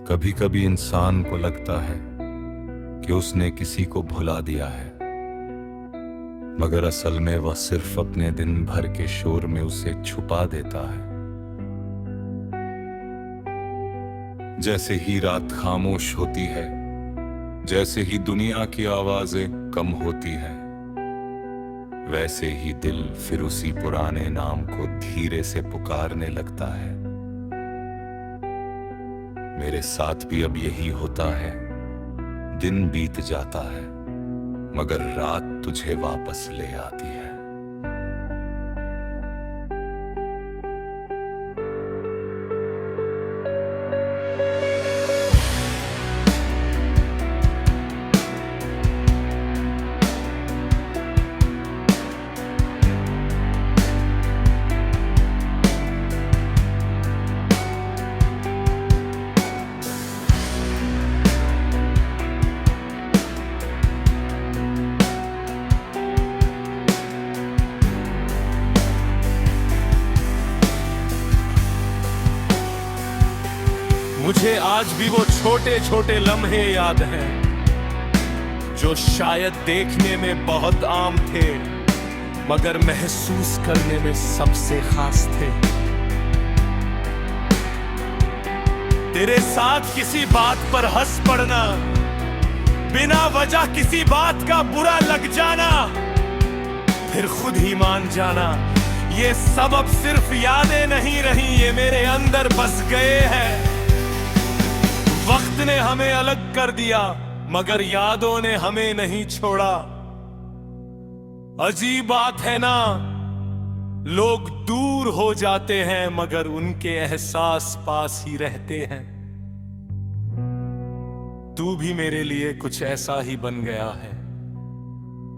कभी कभी इंसान को लगता है कि उसने किसी को भुला दिया है, मगर असल में वह सिर्फ अपने दिन भर के शोर में उसे छुपा देता है। जैसे ही रात खामोश होती है, जैसे ही दुनिया की आवाजें कम होती है, वैसे ही दिल फिर उसी पुराने नाम को धीरे से पुकारने लगता है। मेरे साथ भी अब यही होता है। दिन बीत जाता है मगर रात तुझे वापस ले आती है। मुझे आज भी वो छोटे छोटे लम्हे याद हैं जो शायद देखने में बहुत आम थे मगर महसूस करने में सबसे खास थे। तेरे साथ किसी बात पर हंस पड़ना, बिना वजह किसी बात का बुरा लग जाना, फिर खुद ही मान जाना ये सब अब सिर्फ यादें नहीं रही, ये मेरे अंदर बस गए हैं। वक्त ने हमें अलग कर दिया मगर यादों ने हमें नहीं छोड़ा। अजीब बात है ना, लोग दूर हो जाते हैं मगर उनके एहसास पास ही रहते हैं। तू भी मेरे लिए कुछ ऐसा ही बन गया है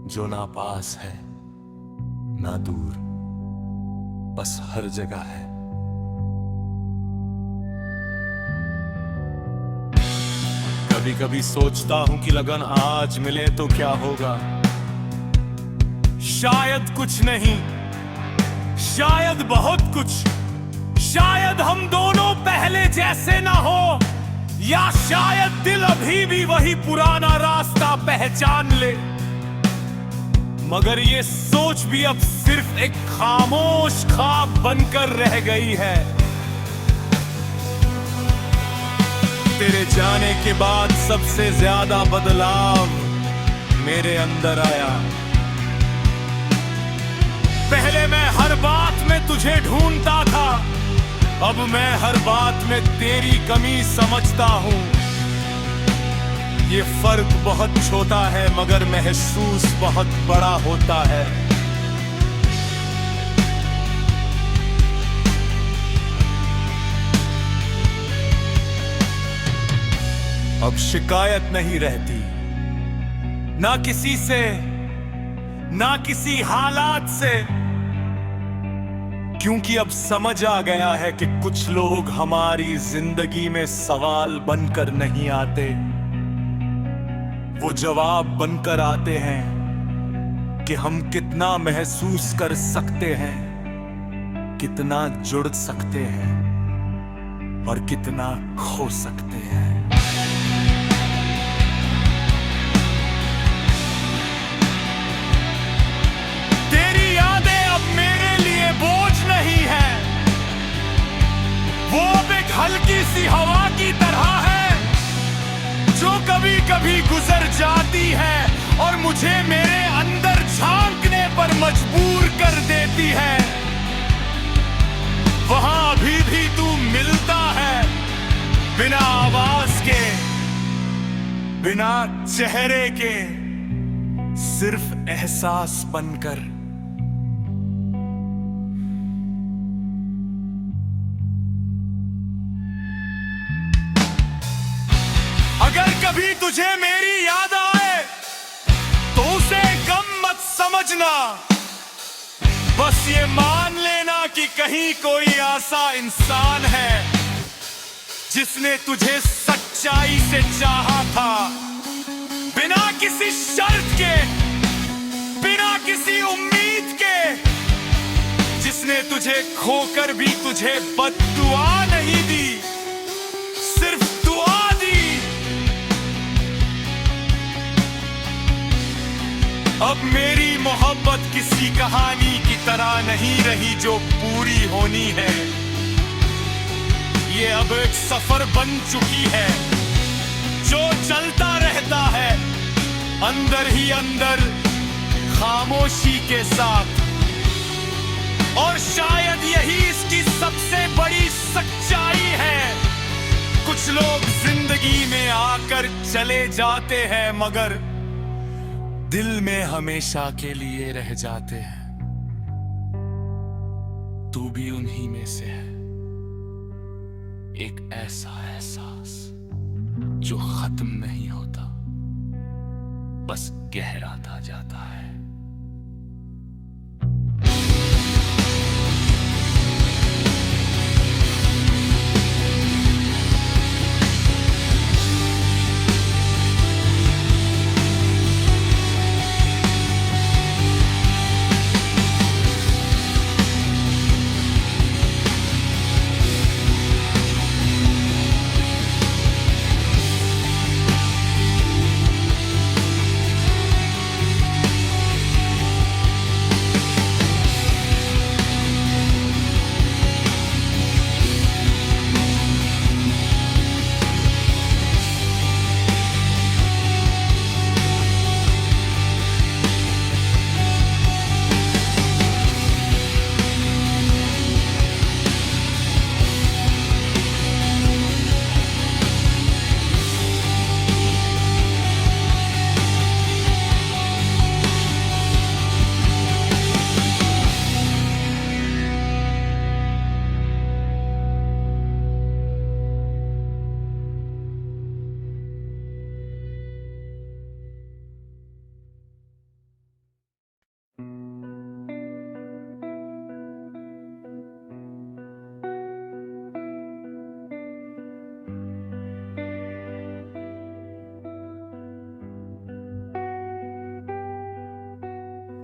जो ना पास है ना दूर, बस हर जगह है। कभी कभी सोचता हूं कि लगन आज मिले तो क्या होगा। शायद कुछ नहीं, शायद बहुत कुछ, शायद हम दोनों पहले जैसे ना हो, या शायद दिल अभी भी वही पुराना रास्ता पहचान ले। मगर ये सोच भी अब सिर्फ एक खामोश ख्वाब बनकर रह गई है। तेरे जाने के बाद सबसे ज्यादा बदलाव मेरे अंदर आया। पहले मैं हर बात में तुझे ढूंढता था, अब मैं हर बात में तेरी कमी समझता हूं। ये फर्क बहुत छोटा है मगर महसूस बहुत बड़ा होता है। अब शिकायत नहीं रहती, ना किसी से, ना किसी हालात से, क्योंकि अब समझ आ गया है कि कुछ लोग हमारी जिंदगी में सवाल बनकर नहीं आते, वो जवाब बनकर आते हैं कि हम कितना महसूस कर सकते हैं, कितना जुड़ सकते हैं और कितना खो सकते हैं। बोझ नहीं है, वो अब एक हल्की सी हवा की तरह है जो कभी कभी गुजर जाती है और मुझे मेरे अंदर झांकने पर मजबूर कर देती है। वहां अभी भी तू मिलता है, बिना आवाज के, बिना चेहरे के, सिर्फ एहसास बनकर। अगर कभी तुझे मेरी याद आए तो उसे गम मत समझना, बस ये मान लेना कि कहीं कोई ऐसा इंसान है जिसने तुझे सच्चाई से चाहा था, बिना किसी शर्त के, बिना किसी उम्मीद के, जिसने तुझे खोकर भी तुझे बद्दुआ नहीं दी, सिर्फ दुआ अब मेरी मोहब्बत किसी कहानी की तरह नहीं रही जो पूरी होनी है। ये अब एक सफर बन चुकी है जो चलता रहता है अंदर ही अंदर, खामोशी के साथ। और शायद यही इसकी सबसे बड़ी सच्चाई है। कुछ लोग जिंदगी में आकर चले जाते हैं मगर दिल में हमेशा के लिए रह जाते हैं। तू भी उन्हीं में से है। एक ऐसा एहसास जो खत्म नहीं होता, बस गहराता जाता है।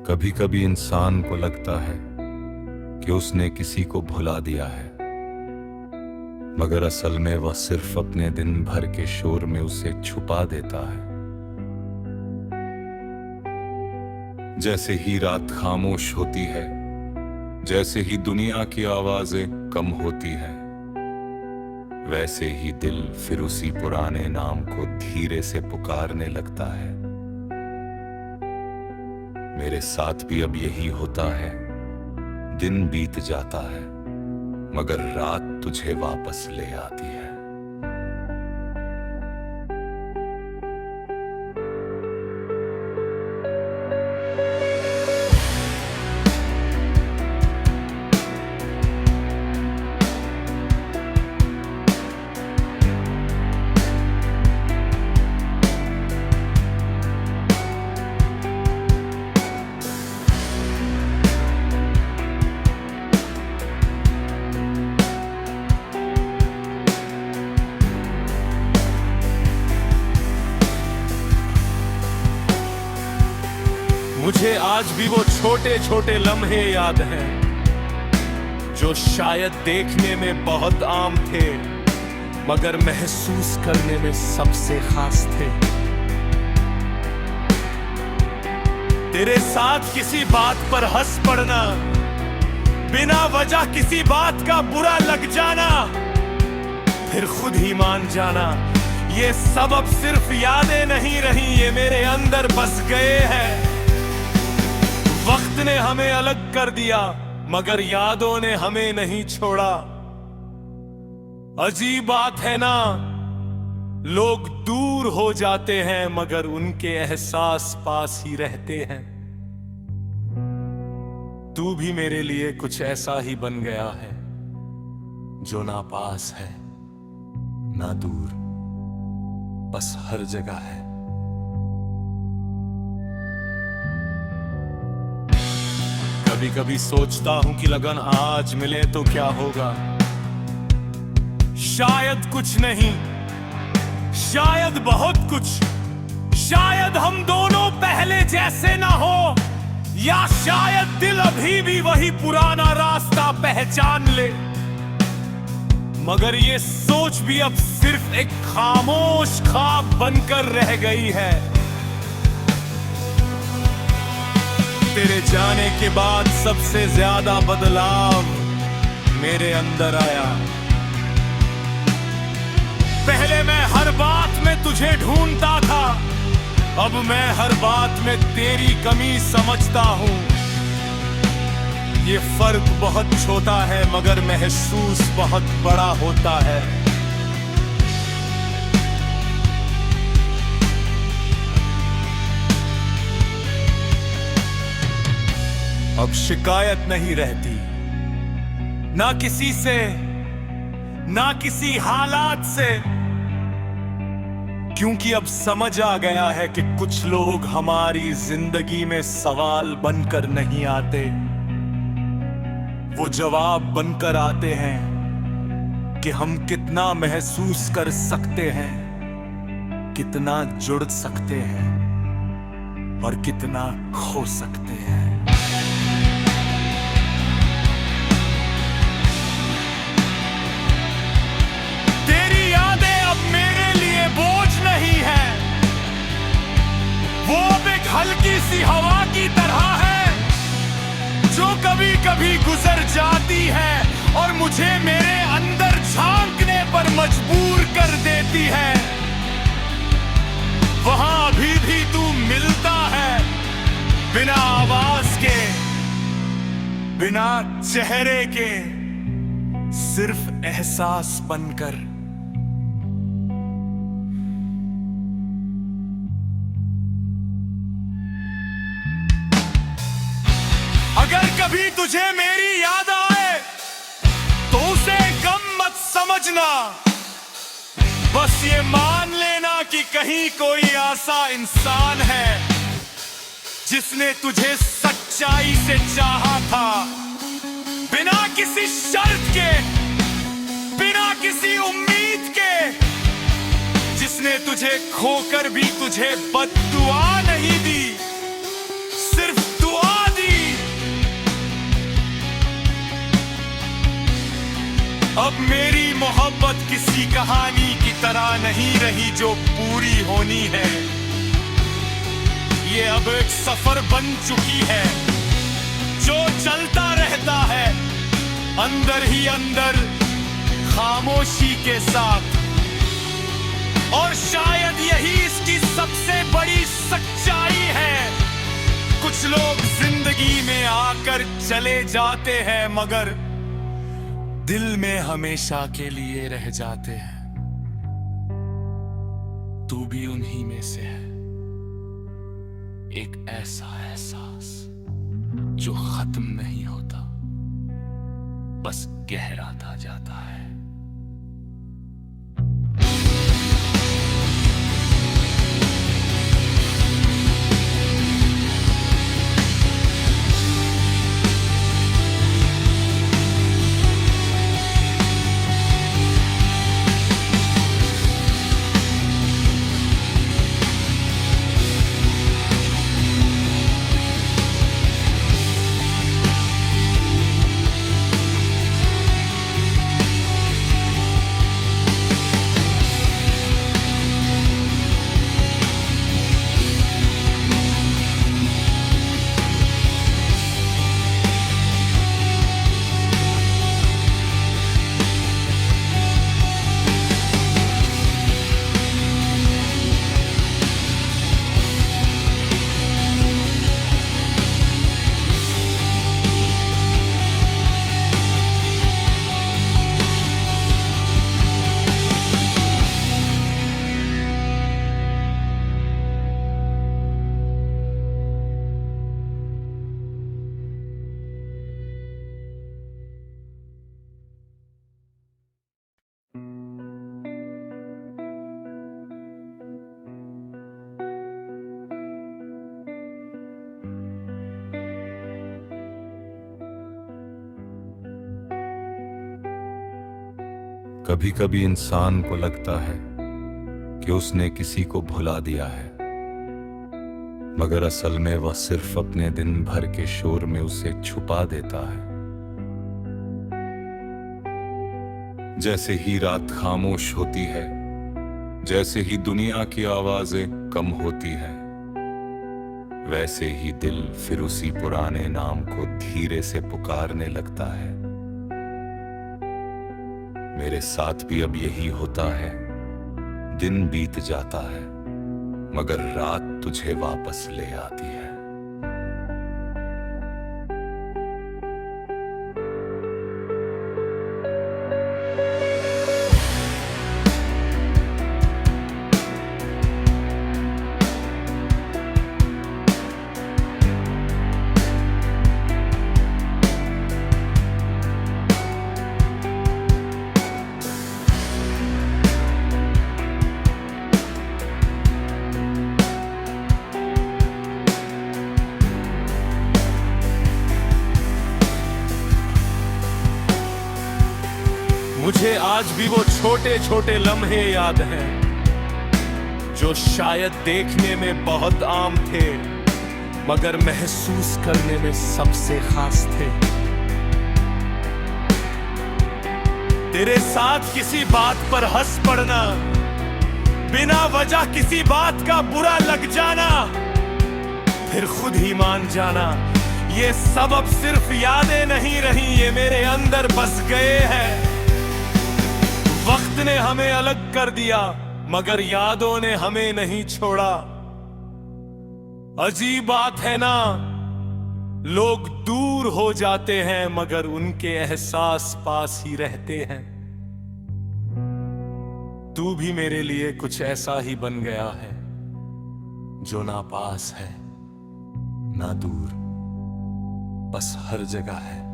कभी कभी इंसान को लगता है कि उसने किसी को भुला दिया है, मगर असल में वह सिर्फ अपने दिन भर के शोर में उसे छुपा देता है। जैसे ही रात खामोश होती है, जैसे ही दुनिया की आवाजें कम होती है, वैसे ही दिल फिर उसी पुराने नाम को धीरे से पुकारने लगता है। मेरे साथ भी अब यही होता है। दिन बीत जाता है मगर रात तुझे वापस ले आती है। मुझे आज भी वो छोटे छोटे लम्हे याद हैं जो शायद देखने में बहुत आम थे मगर महसूस करने में सबसे खास थे। तेरे साथ किसी बात पर हंस पड़ना, बिना वजह किसी बात का बुरा लग जाना, फिर खुद ही मान जाना ये सब अब सिर्फ यादें नहीं रही, ये मेरे अंदर बस गए हैं। वक्त ने हमें अलग कर दिया मगर यादों ने हमें नहीं छोड़ा। अजीब बात है ना, लोग दूर हो जाते हैं मगर उनके एहसास पास ही रहते हैं। तू भी मेरे लिए कुछ ऐसा ही बन गया है जो ना पास है ना दूर, बस हर जगह है। कभी कभी सोचता हूं कि लगन आज मिले तो क्या होगा। शायद कुछ नहीं, शायद बहुत कुछ, शायद हम दोनों पहले जैसे ना हो, या शायद दिल अभी भी वही पुराना रास्ता पहचान ले। मगर ये सोच भी अब सिर्फ एक खामोश ख्वाब बनकर रह गई है। तेरे जाने के बाद सबसे ज्यादा बदलाव मेरे अंदर आया। पहले मैं हर बात में तुझे ढूंढता था, अब मैं हर बात में तेरी कमी समझता हूं। ये फर्क बहुत छोटा है मगर महसूस बहुत बड़ा होता है। अब शिकायत नहीं रहती, ना किसी से, ना किसी हालात से, क्योंकि अब समझ आ गया है कि कुछ लोग हमारी जिंदगी में सवाल बनकर नहीं आते, वो जवाब बनकर आते हैं कि हम कितना महसूस कर सकते हैं, कितना जुड़ सकते हैं और कितना खो सकते हैं। वो अब एक हल्की सी हवा की तरह है जो कभी कभी गुजर जाती है और मुझे मेरे अंदर झांकने पर मजबूर कर देती है। वहां अभी भी तू मिलता है, बिना आवाज के, बिना चेहरे के, सिर्फ एहसास बनकर। अगर कभी तुझे मेरी याद आए तो उसे गम मत समझना, बस ये मान लेना कि कहीं कोई ऐसा इंसान है जिसने तुझे सच्चाई से चाहा था, बिना किसी शर्त के, बिना किसी उम्मीद के, जिसने तुझे खोकर भी तुझे बद्दुआ नहीं दी, सिर्फ दुआ दी। अब मेरी मोहब्बत किसी कहानी की तरह नहीं रही जो पूरी होनी है, ये अब एक सफर बन चुकी है जो चलता रहता है अंदर ही अंदर, खामोशी के साथ। और शायद यही इसकी सबसे बड़ी सच्चाई है। कुछ लोग जिंदगी में आकर चले जाते हैं मगर दिल में हमेशा के लिए रह जाते हैं। तू भी उन्हीं में से है, एक ऐसा एहसास जो खत्म नहीं होता, बस गहराता जाता है। कभी कभी इंसान को लगता है कि उसने किसी को भुला दिया है, मगर असल में वह सिर्फ अपने दिन भर के शोर में उसे छुपा देता है। जैसे ही रात खामोश होती है, जैसे ही दुनिया की आवाजें कम होती है, वैसे ही दिल फिर उसी पुराने नाम को धीरे से पुकारने लगता है। मेरे साथ भी अब यही होता है। दिन बीत जाता है मगर रात तुझे वापस ले आती है। मुझे आज भी वो छोटे छोटे लम्हे याद हैं जो शायद देखने में बहुत आम थे मगर महसूस करने में सबसे खास थे। तेरे साथ किसी बात पर हंस पड़ना, बिना वजह किसी बात का बुरा लग जाना, फिर खुद ही मान जाना ये सब अब सिर्फ यादें नहीं रही, ये मेरे अंदर बस गए हैं। वक्त ने हमें अलग कर दिया मगर यादों ने हमें नहीं छोड़ा। अजीब बात है ना, लोग दूर हो जाते हैं मगर उनके एहसास पास ही रहते हैं। तू भी मेरे लिए कुछ ऐसा ही बन गया है जो ना पास है ना दूर, बस हर जगह है।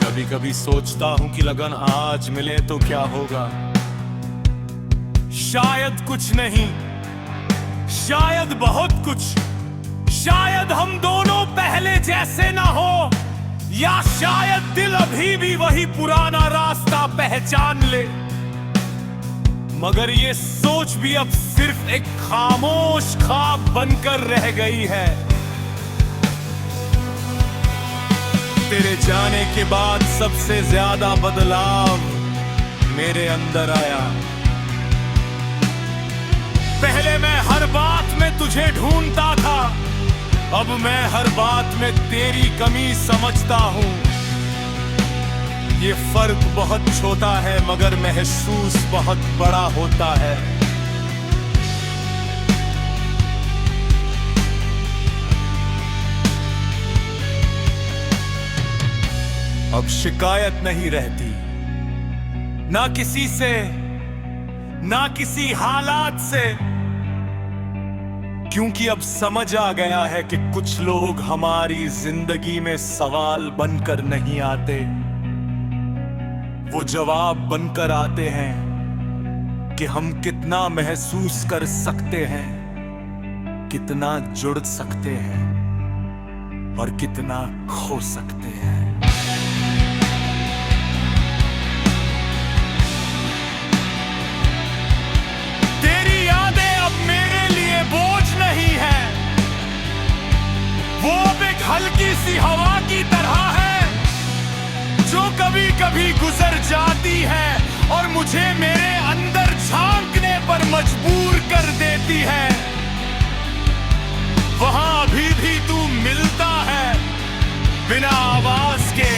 कभी कभी सोचता हूं कि लगन आज मिले तो क्या होगा। शायद कुछ नहीं, शायद बहुत कुछ, शायद हम दोनों पहले जैसे ना हो, या शायद दिल अभी भी वही पुराना रास्ता पहचान ले। मगर ये सोच भी अब सिर्फ एक खामोश ख्वाब बनकर रह गई है। तेरे जाने के बाद सबसे ज्यादा बदलाव मेरे अंदर आया। पहले मैं हर बात में तुझे ढूंढता था, अब मैं हर बात में तेरी कमी समझता हूं। ये फर्क बहुत छोटा है मगर महसूस बहुत बड़ा होता है। अब शिकायत नहीं रहती, ना किसी से, ना किसी हालात से, क्योंकि अब समझ आ गया है कि कुछ लोग हमारी जिंदगी में सवाल बनकर नहीं आते, वो जवाब बनकर आते हैं कि हम कितना महसूस कर सकते हैं, कितना जुड़ सकते हैं और कितना खो सकते हैं। बोझ नहीं है, वो अब एक हल्की सी हवा की तरह है जो कभी कभी गुजर जाती है और मुझे मेरे अंदर झांकने पर मजबूर कर देती है। वहां अभी भी तू मिलता है, बिना आवाज के,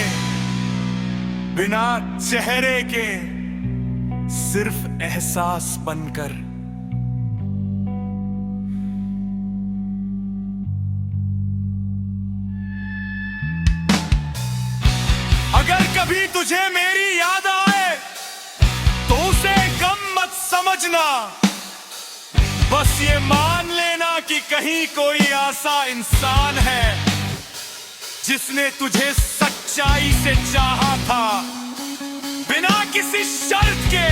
बिना चेहरे के, सिर्फ एहसास बनकर। अगर कभी तुझे मेरी याद आए तो उसे गम मत समझना, बस ये मान लेना कि कहीं कोई ऐसा इंसान है जिसने तुझे सच्चाई से चाहा था, बिना किसी शर्त के,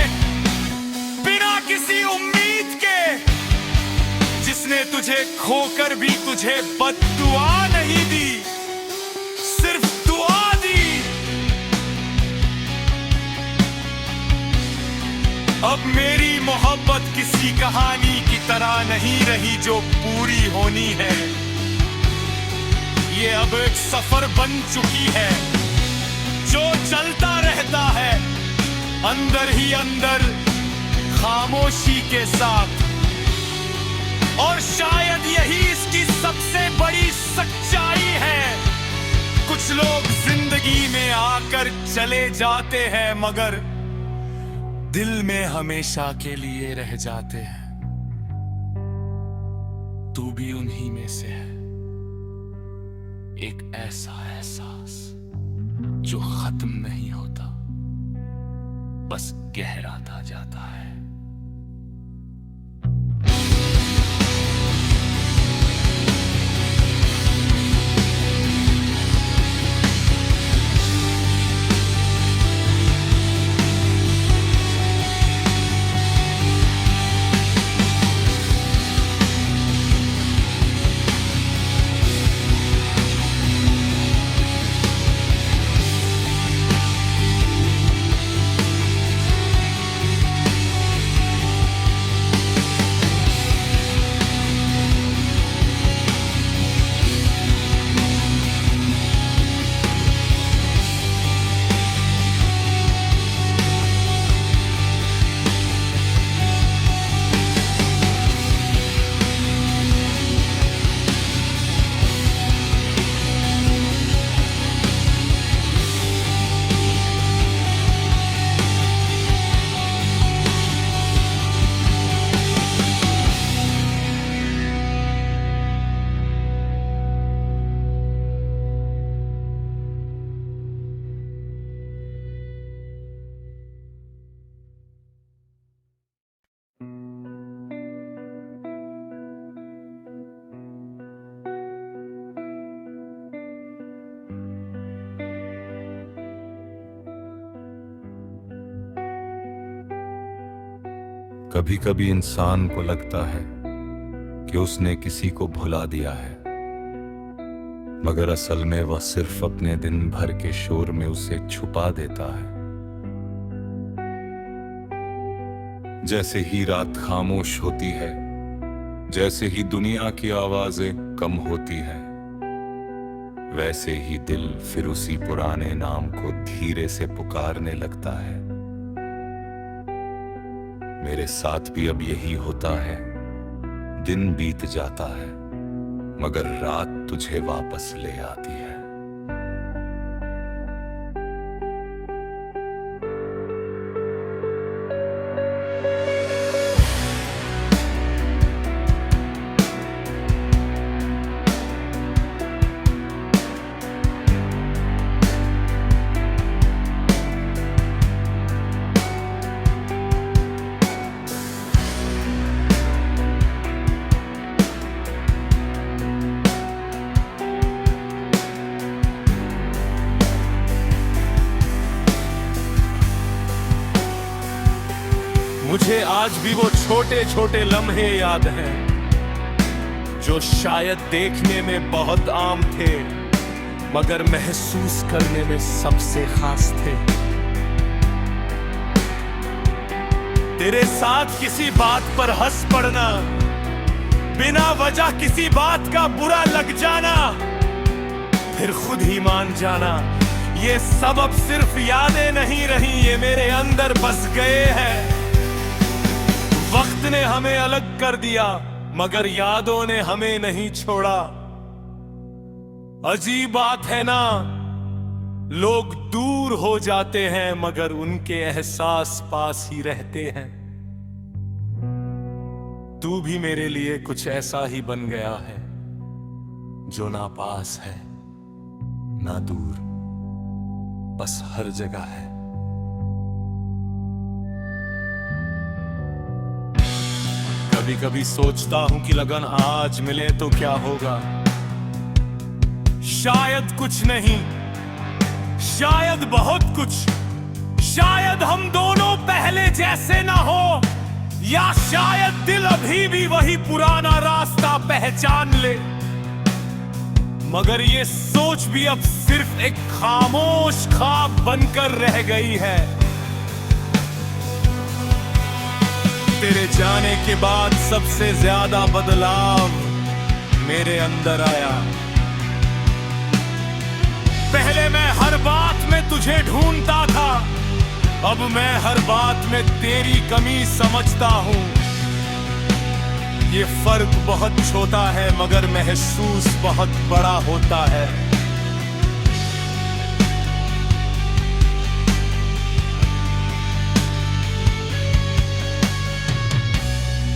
बिना किसी उम्मीद के, जिसने तुझे खोकर भी तुझे बद्दुआ नहीं दी, सिर्फ दुआ दी। अब मेरी मोहब्बत किसी कहानी की तरह नहीं रही जो पूरी होनी है, ये अब एक सफर बन चुकी है जो चलता रहता है अंदर ही अंदर, खामोशी के साथ। और शायद यही इसकी सबसे बड़ी सच्चाई है। कुछ लोग जिंदगी में आकर चले जाते हैं मगर दिल में हमेशा के लिए रह जाते हैं। तू भी उन्हीं में से है। एक ऐसा एहसास जो खत्म नहीं होता, बस गहराता जाता है। कभी कभी इंसान को लगता है कि उसने किसी को भुला दिया है, मगर असल में वह सिर्फ अपने दिन भर के शोर में उसे छुपा देता है। जैसे ही रात खामोश होती है, जैसे ही दुनिया की आवाजें कम होती है, वैसे ही दिल फिर उसी पुराने नाम को धीरे से पुकारने लगता है। मेरे साथ भी अब यही होता है। दिन बीत जाता है मगर रात तुझे वापस ले आती है। मुझे आज भी वो छोटे छोटे लम्हे याद हैं जो शायद देखने में बहुत आम थे मगर महसूस करने में सबसे खास थे। तेरे साथ किसी बात पर हंस पड़ना, बिना वजह किसी बात का बुरा लग जाना, फिर खुद ही मान जाना ये सब अब सिर्फ यादें नहीं रही, ये मेरे अंदर बस गए हैं। वक्त ने हमें अलग कर दिया मगर यादों ने हमें नहीं छोड़ा। अजीब बात है ना, लोग दूर हो जाते हैं मगर उनके एहसास पास ही रहते हैं। तू भी मेरे लिए कुछ ऐसा ही बन गया है जो ना पास है ना दूर, बस हर जगह है। कभी कभी सोचता हूं कि लगन आज मिले तो क्या होगा। शायद कुछ नहीं, शायद बहुत कुछ, शायद हम दोनों पहले जैसे ना हो, या शायद दिल अभी भी वही पुराना रास्ता पहचान ले। मगर ये सोच भी अब सिर्फ एक खामोश ख्वाब बनकर रह गई है। तेरे जाने के बाद सबसे ज्यादा बदलाव मेरे अंदर आया। पहले मैं हर बात में तुझे ढूंढता था, अब मैं हर बात में तेरी कमी समझता हूँ। ये फर्क बहुत छोटा है मगर महसूस बहुत बड़ा होता है।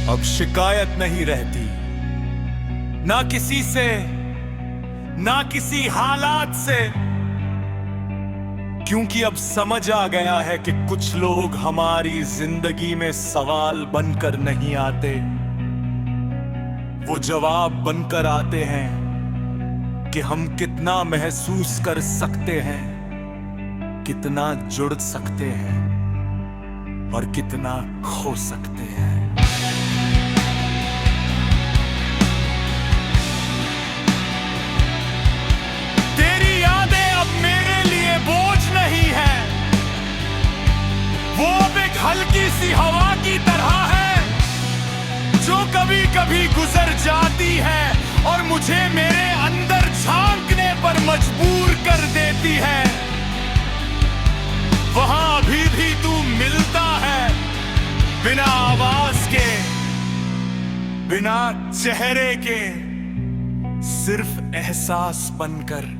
अब शिकायत नहीं रहती, ना किसी से, ना किसी हालात से, क्योंकि अब समझ आ गया है कि कुछ लोग हमारी जिंदगी में सवाल बनकर नहीं आते, वो जवाब बनकर आते हैं कि हम कितना महसूस कर सकते हैं, कितना जुड़ सकते हैं और कितना खो सकते हैं। तेरी यादें अब मेरे लिए बोझ नहीं है, वो अब एक हल्की सी हवा की तरह है जो कभी कभी गुजर जाती है और मुझे मेरे अंदर झांकने पर मजबूर कर देती है। वहां अभी भी तू मिलता है, बिना आवाज के, बिना चेहरे के, सिर्फ एहसास बनकर।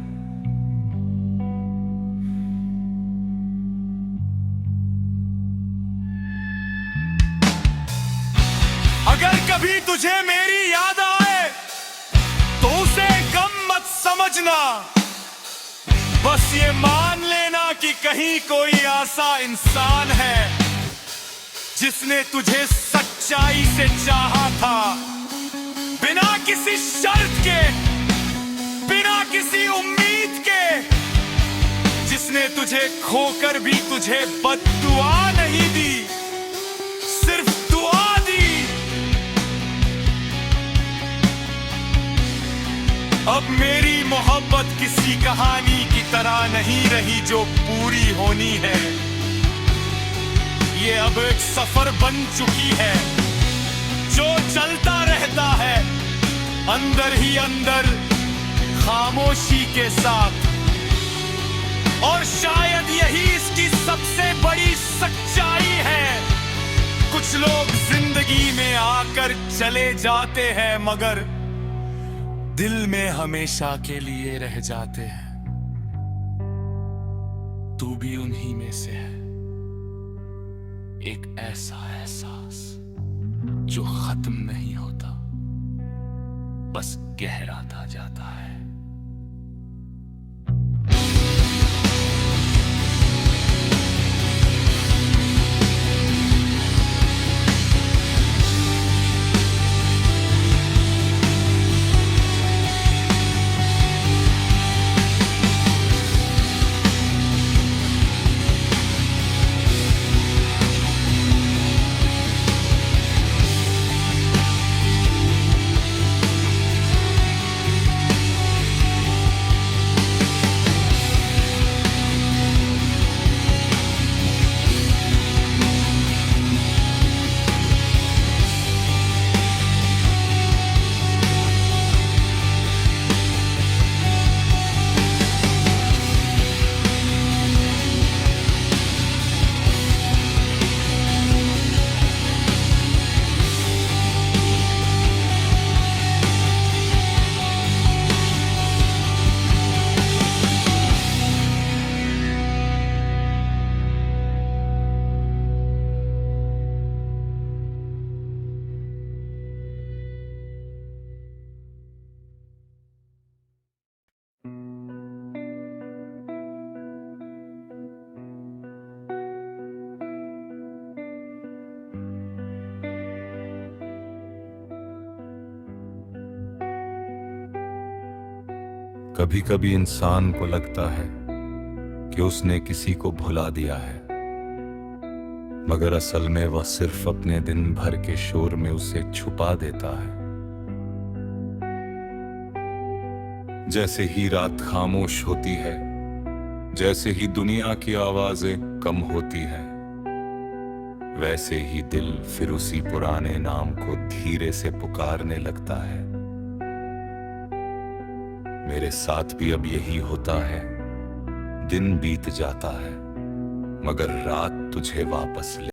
अगर कभी तुझे मेरी याद आए तो उसे गम मत समझना, बस ये मान लेना कि कहीं कोई ऐसा इंसान है जिसने तुझे सच्चाई से चाहा था, बिना किसी शर्त के, बिना किसी उम्मीद के, जिसने तुझे खोकर भी तुझे बद्दुआ नहीं दी, सिर्फ दुआ दी। अब मेरी मोहब्बत किसी कहानी की तरह नहीं रही जो पूरी होनी है, ये अब एक सफर बन चुकी है जो चलता रहता है अंदर ही अंदर, खामोशी के साथ। और शायद यही इसकी सबसे बड़ी सच्चाई है, कुछ लोग जिंदगी में आकर चले जाते हैं मगर दिल में हमेशा के लिए रह जाते हैं। तू भी उन्हीं में से है, एक ऐसा एहसास जो खत्म नहीं होता, बस गहराता जाता है। कभी कभी इंसान को लगता है कि उसने किसी को भुला दिया है, मगर असल में वह सिर्फ अपने दिन भर के शोर में उसे छुपा देता है। जैसे ही रात खामोश होती है, जैसे ही दुनिया की आवाजें कम होती है, वैसे ही दिल फिर उसी पुराने नाम को धीरे से पुकारने लगता है। मेरे साथ भी अब यही होता है, दिन बीत जाता है मगर रात तुझे वापस ले